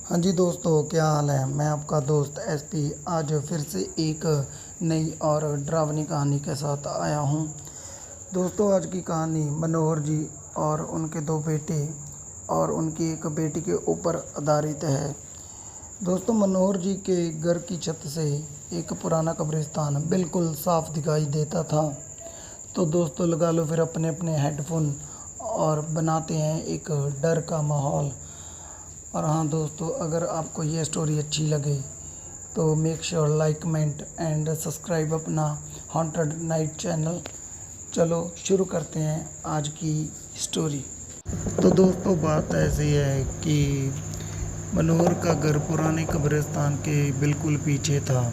हाँ जी दोस्तों, क्या हाल है। मैं आपका दोस्त एसपी आज फिर से एक नई और डरावनी कहानी के साथ आया हूँ। दोस्तों, आज की कहानी मनोहर जी और उनके दो बेटे और उनकी एक बेटी के ऊपर आधारित है। दोस्तों, मनोहर जी के घर की छत से एक पुराना कब्रिस्तान बिल्कुल साफ दिखाई देता था। तो दोस्तों, लगा लो फिर अपने अपने हेडफोन और बनाते हैं एक डर का माहौल। और हाँ दोस्तों, अगर आपको ये स्टोरी अच्छी लगे तो make sure like comment and subscribe अपना हॉन्टेड नाइट चैनल। चलो शुरू करते हैं आज की स्टोरी। तो दोस्तों, बात ऐसी है कि मनोहर का घर पुराने कब्रिस्तान के बिल्कुल पीछे था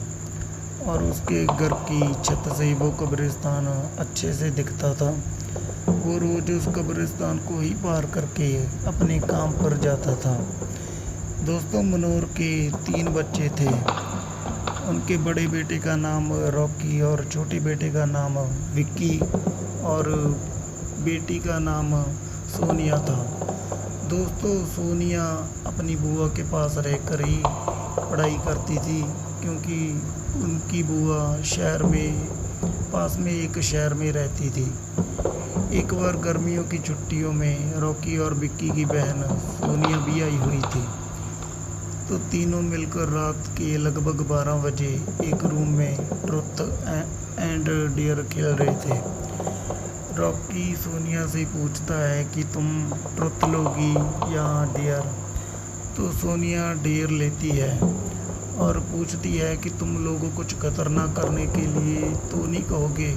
और उसके घर की छत से वो कब्रिस्तान अच्छे से दिखता था। वो रोज़ उस कब्रिस्तान को ही पार करके अपने काम पर जाता था। दोस्तों, मनोहर के 3 बच्चे थे। उनके बड़े बेटे का नाम रॉकी और छोटे बेटे का नाम विक्की और बेटी का नाम सोनिया था। दोस्तों, सोनिया अपनी बुआ के पास रहकर ही पढ़ाई करती थी, क्योंकि उनकी बुआ शहर में पास में एक शहर में रहती थी। एक बार गर्मियों की छुट्टियों में रॉकी और विक्की की बहन सोनिया भी आई हुई थी। तो तीनों मिलकर रात के लगभग 12 बजे एक रूम में ट्रुथ एंड डेयर खेल रहे थे। रॉकी सोनिया से पूछता है कि तुम ट्रुथ लोगी या डेयर। तो सोनिया डेयर लेती है और पूछती है कि तुम लोगों कुछ खतरनाक करने के लिए तो नहीं कहोगे।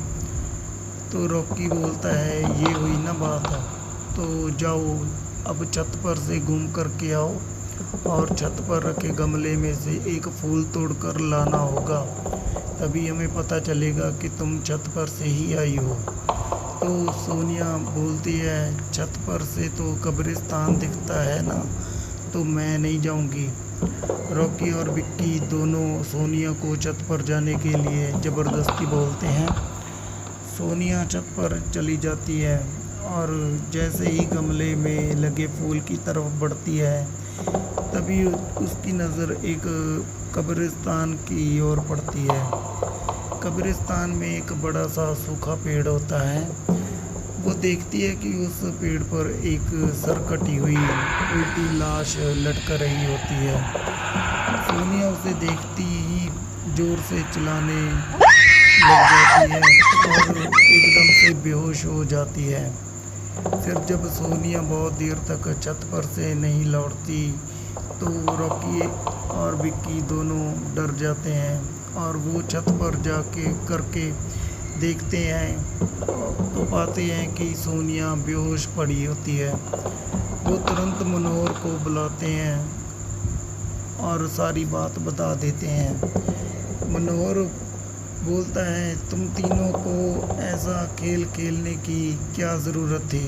तो रॉकी बोलता है, ये हुई ना बात। तो जाओ, अब छत पर से घूम करके आओ और छत पर रखे गमले में से एक फूल तोड़कर लाना होगा, तभी हमें पता चलेगा कि तुम छत पर से ही आई हो। तो सोनिया बोलती है, छत पर से तो कब्रिस्तान दिखता है ना, तो मैं नहीं जाऊंगी। रॉकी और विक्की दोनों सोनिया को छत पर जाने के लिए ज़बरदस्ती बोलते हैं। सोनिया छत पर चली जाती है और जैसे ही गमले में लगे फूल की तरफ बढ़ती है, तभी उसकी नज़र एक कब्रिस्तान की ओर पड़ती है। कब्रिस्तान में एक बड़ा सा सूखा पेड़ होता है। वो देखती है कि उस पेड़ पर एक सर कटी हुई उल्टी लाश लटक रही होती है। सोनिया उसे देखती ही जोर से चिल्लाने लग जाती है और एकदम से बेहोश हो जाती है। फिर जब सोनिया बहुत देर तक छत पर से नहीं लौटती, तो रॉकी और विक्की दोनों डर जाते हैं और वो छत पर जाके करके देखते हैं तो पाते हैं कि सोनिया बेहोश पड़ी होती है। वो तुरंत मनोहर को बुलाते हैं और सारी बात बता देते हैं। मनोहर बोलता है, तुम तीनों को ऐसा खेल खेलने की क्या ज़रूरत थी।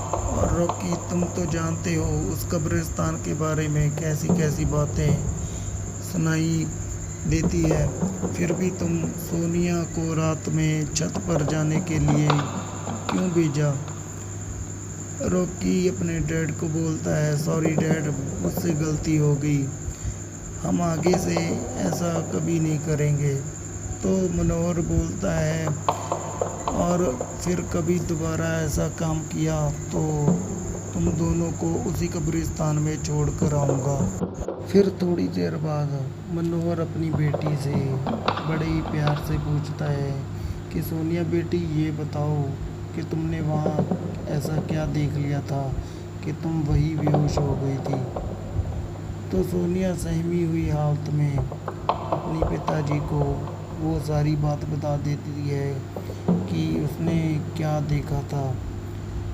और रॉकी, तुम तो जानते हो उस कब्रिस्तान के बारे में कैसी कैसी बातें सुनाई देती है, फिर भी तुम सोनिया को रात में छत पर जाने के लिए क्यों भेजा। रॉकी अपने डैड को बोलता है, सॉरी डैड, मुझसे गलती हो गई, हम आगे से ऐसा कभी नहीं करेंगे। तो मनोहर बोलता है, और फिर कभी दोबारा ऐसा काम किया तो तुम दोनों को उसी कब्रिस्तान में छोड़ कर आऊँगा। फिर थोड़ी देर बाद मनोहर अपनी बेटी से बड़े ही प्यार से पूछता है कि सोनिया बेटी, ये बताओ कि तुमने वहाँ ऐसा क्या देख लिया था कि तुम वही बेहोश हो गई थी। तो सोनिया सहमी हुई हालत में अपने पिताजी को वो सारी बात बता देती है कि उसने क्या देखा था।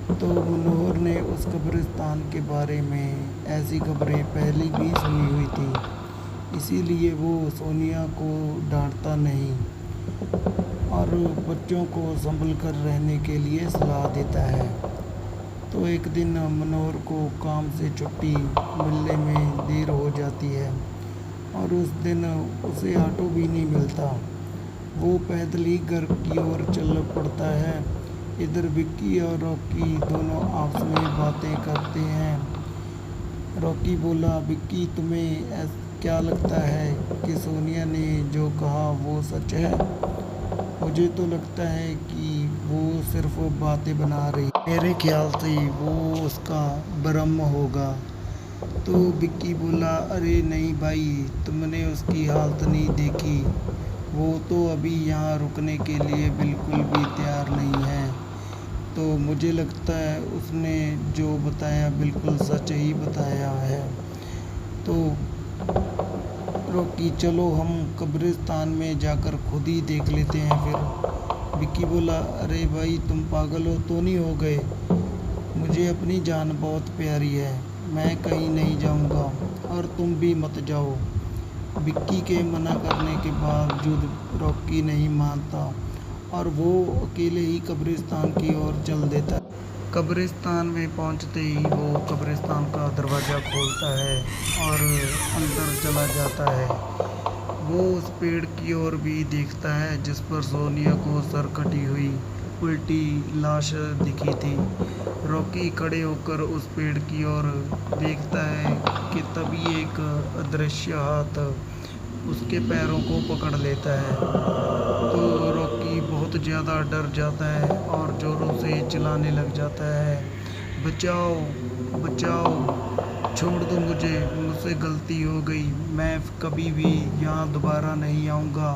तो मनोहर ने उस कब्रिस्तान के बारे में ऐसी खबरें पहले भी सुनी हुई थी, इसीलिए वो सोनिया को डांटता नहीं और बच्चों को संभल कर रहने के लिए सलाह देता है। तो एक दिन मनोहर को काम से छुट्टी मिलने में देर हो जाती है और उस दिन उसे ऑटो भी नहीं मिलता। वो पैदल ही घर की ओर चल पड़ता है। इधर विक्की और रॉकी दोनों आपस में बातें करते हैं रॉकी बोला, विक्की तुम्हें क्या लगता है कि सोनिया ने जो कहा वो सच है? मुझे तो लगता है कि वो सिर्फ बातें बना रही, मेरे ख्याल से वो उसका भ्रम होगा। तो विक्की बोला, अरे नहीं भाई, तुमने उसकी हालत नहीं देखी, वो तो अभी यहाँ रुकने के लिए बिल्कुल भी तैयार नहीं है। तो मुझे लगता है उसने जो बताया बिल्कुल सच ही बताया है। तो रॉकी, चलो हम कब्रिस्तान में जाकर खुद ही देख लेते हैं फिर। विक्की बोला, अरे भाई तुम पागल हो तो नहीं हो गए? मुझे अपनी जान बहुत प्यारी है, मैं कहीं नहीं जाऊंगा और तुम भी मत जाओ। विक्की के मना करने के बावजूद रॉकी नहीं मानता और वो अकेले ही कब्रिस्तान की ओर चल देता है। कब्रिस्तान में पहुंचते ही वो कब्रिस्तान का दरवाज़ा खोलता है और अंदर चला जाता है। वो उस पेड़ की ओर भी देखता है जिस पर सोनिया को सर कटी हुई उल्टी लाश दिखी थी। रॉकी खड़े होकर उस पेड़ की ओर देखता है कि तभी एक अदृश्य हाथ उसके पैरों को पकड़ लेता है। तो रॉकी बहुत ज़्यादा डर जाता है और ज़ोरों से चिल्लाने लग जाता है, बचाओ बचाओ, छोड़ दो मुझे, मुझसे गलती हो गई, मैं कभी भी यहाँ दोबारा नहीं आऊँगा।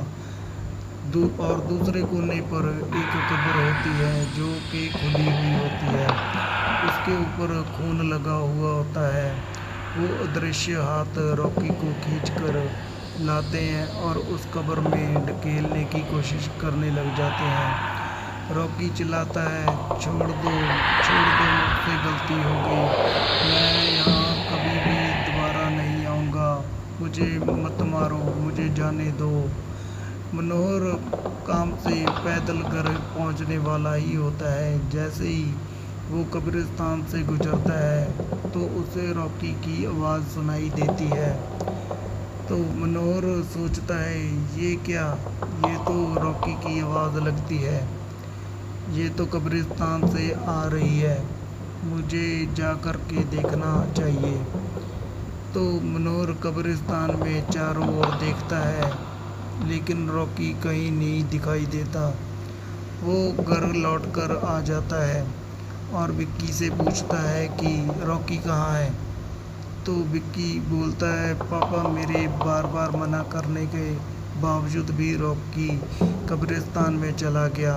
और दूसरे कोने पर एक कब्र होती है जो कि खुली हुई होती है, उसके ऊपर खून लगा हुआ होता है। वो अदृश्य हाथ रॉकी को खींचकर लाते हैं और उस कब्र में ढकेलने की कोशिश करने लग जाते हैं। रॉकी चिल्लाता है, छोड़ दो, मुझसे गलती हो गई, मैं यहाँ कभी भी दोबारा नहीं आऊँगा, मुझे मत मारो, मुझे जाने दो। मनोहर काम से पैदल घर पहुंचने वाला ही होता है। जैसे ही वो कब्रिस्तान से गुजरता है तो उसे रॉकी की आवाज़ सुनाई देती है। तो मनोहर सोचता है, ये क्या, ये तो रॉकी की आवाज़ लगती है, ये तो कब्रिस्तान से आ रही है, मुझे जा कर के देखना चाहिए। तो मनोहर कब्रिस्तान में चारों ओर देखता है लेकिन रॉकी कहीं नहीं दिखाई देता। वो घर लौटकर आ जाता है और विक्की से पूछता है कि रॉकी कहाँ है। तो विक्की बोलता है, पापा मेरे बार बार मना करने के बावजूद भी रॉकी कब्रिस्तान में चला गया।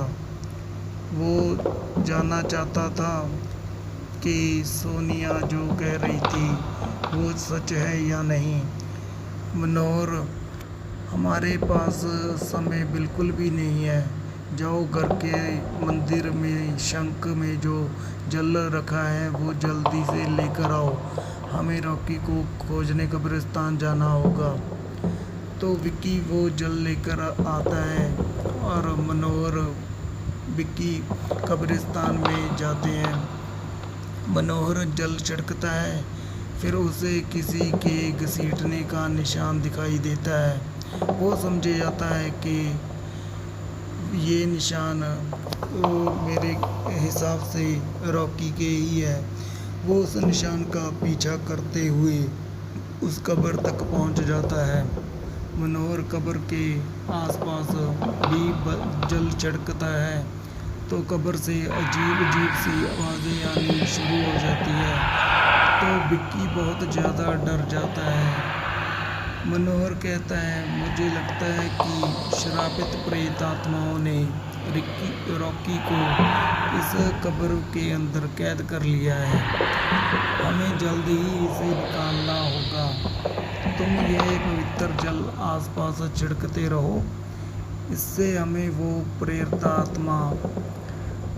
वो जानना चाहता था कि सोनिया जो कह रही थी वो सच है या नहीं। मनोहर, हमारे पास समय बिल्कुल भी नहीं है, जाओ घर के मंदिर में शंख में जो जल रखा है वो जल्दी से लेकर आओ, हमें रॉकी को खोजने कब्रिस्तान जाना होगा। तो विक्की वो जल लेकर आता है और मनोहर विक्की कब्रिस्तान में जाते हैं। मनोहर जल छिड़कता है, फिर उसे किसी के घसीटने का निशान दिखाई देता है। वो समझ जाता है कि ये निशान मेरे हिसाब से रॉकी के ही है। वो उस निशान का पीछा करते हुए उस कब्र तक पहुंच जाता है। मनोहर कब्र के आसपास भी जल छिड़कता है तो कब्र से अजीब अजीब सी आवाज़ें आनी शुरू हो जाती है। तो विक्की बहुत ज़्यादा डर जाता है। मनोहर कहता है, मुझे लगता है कि श्रापित प्रेत आत्माओं ने रॉकी को इस कब्र के अंदर कैद कर लिया है, हमें जल्द ही इसे निकालना होगा। तुम यह पवित्र जल आसपास छिड़कते रहो, इससे हमें वो प्रेत आत्मा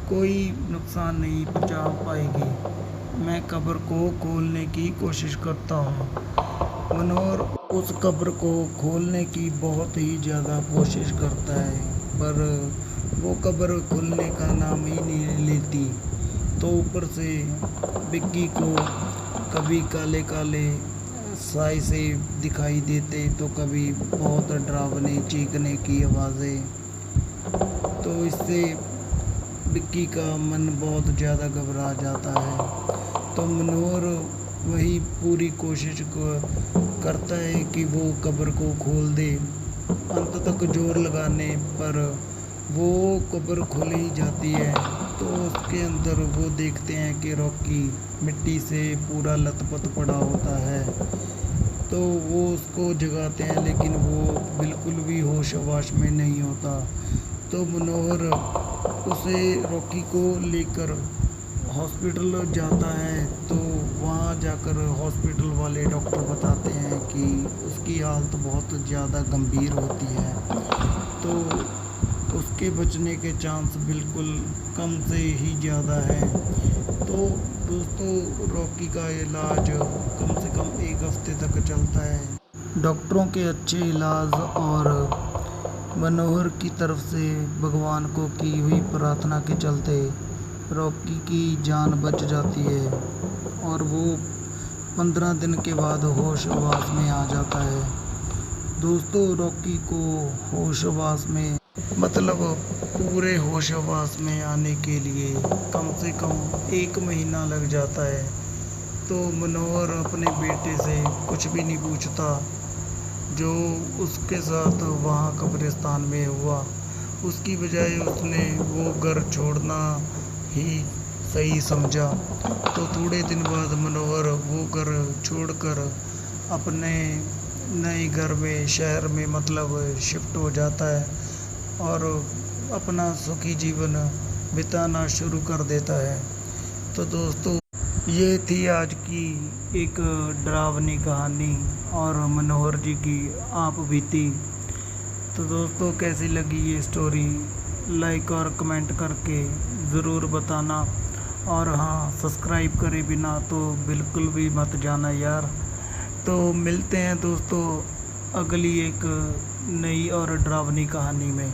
कोई नुकसान नहीं पहुंचा पाएगी। मैं कब्र को खोलने की कोशिश करता हूँ। मनोहर उस कब्र को खोलने की बहुत ही ज़्यादा कोशिश करता है पर वो कब्र खुलने का नाम ही नहीं लेती। तो ऊपर से विक्की को कभी काले काले साए से दिखाई देते तो कभी बहुत डरावनी चीखने की आवाज़ें। तो इससे विक्की का मन बहुत ज़्यादा घबरा जाता है। तो मनोहर वही पूरी कोशिश करता है कि वो कब्र को खोल दे। अंत तक जोर लगाने पर वो कब्र खुल ही जाती है। तो उसके अंदर वो देखते हैं कि रॉकी मिट्टी से पूरा लथपथ पड़ा होता है। तो वो उसको जगाते हैं, लेकिन वो बिल्कुल भी होश हवास में नहीं होता। तो मनोहर उसे रॉकी को लेकर हॉस्पिटल जाता है। तो वहाँ जाकर हॉस्पिटल वाले डॉक्टर बताते हैं कि उसकी हालत बहुत ज़्यादा गंभीर होती है, तो उसके बचने के चांस बिल्कुल कम से ही ज़्यादा है। तो दोस्तों, रॉकी का इलाज कम से कम 1 हफ्ते तक चलता है। डॉक्टरों के अच्छे इलाज और मनोहर की तरफ से भगवान को की हुई प्रार्थना के चलते रॉकी की जान बच जाती है और वो 15 दिन के बाद होशवास में आ जाता है। दोस्तों, रॉकी को होशवास में मतलब पूरे होशवास में आने के लिए कम से कम 1 महीना लग जाता है। तो मनोहर अपने बेटे से कुछ भी नहीं पूछता जो उसके साथ वहाँ कब्रिस्तान में हुआ। उसकी बजाय उसने वो घर छोड़ना ही सही समझा। तो थोड़े दिन बाद मनोहर वो घर छोड़कर अपने नए घर में शहर में मतलब शिफ्ट हो जाता है और अपना सुखी जीवन बिताना शुरू कर देता है। तो दोस्तों, ये थी आज की एक डरावनी कहानी और मनोहर जी की आप बीती। तो दोस्तों, कैसी लगी ये स्टोरी लाइक और कमेंट करके ज़रूर बताना। और हाँ, सब्सक्राइब करे बिना तो बिल्कुल भी मत जाना यार। तो मिलते हैं दोस्तों अगली एक नई और डरावनी कहानी में।